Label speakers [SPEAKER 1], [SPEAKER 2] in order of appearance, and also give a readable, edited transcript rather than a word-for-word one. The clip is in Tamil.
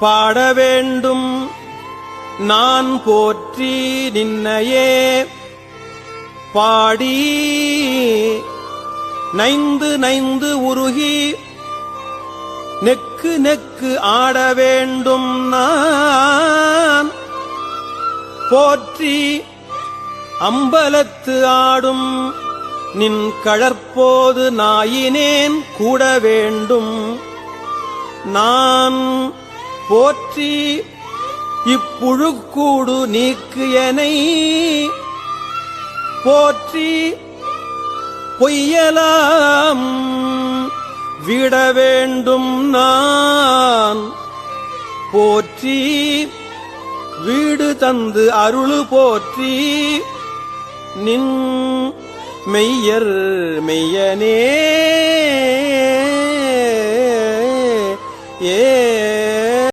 [SPEAKER 1] பாட வேண்டும் நான் போற்றி நின்னையே பாடி நைந்து நைந்து உருகி நெக்கு நெக்கு ஆட வேண்டும் நான் போற்றி அம்பலத்து ஆடும் நின் கழற்போது நாயினேன் கூட வேண்டும் நான் போற்றி இப்புழுக்கூடு நீக்கு எனை போற்றி பொய்யலாம் விட வேண்டும் நான் போற்றி வீடு தந்து அருளு போற்றி நின் மெய்யர் மெய்யனே ஏ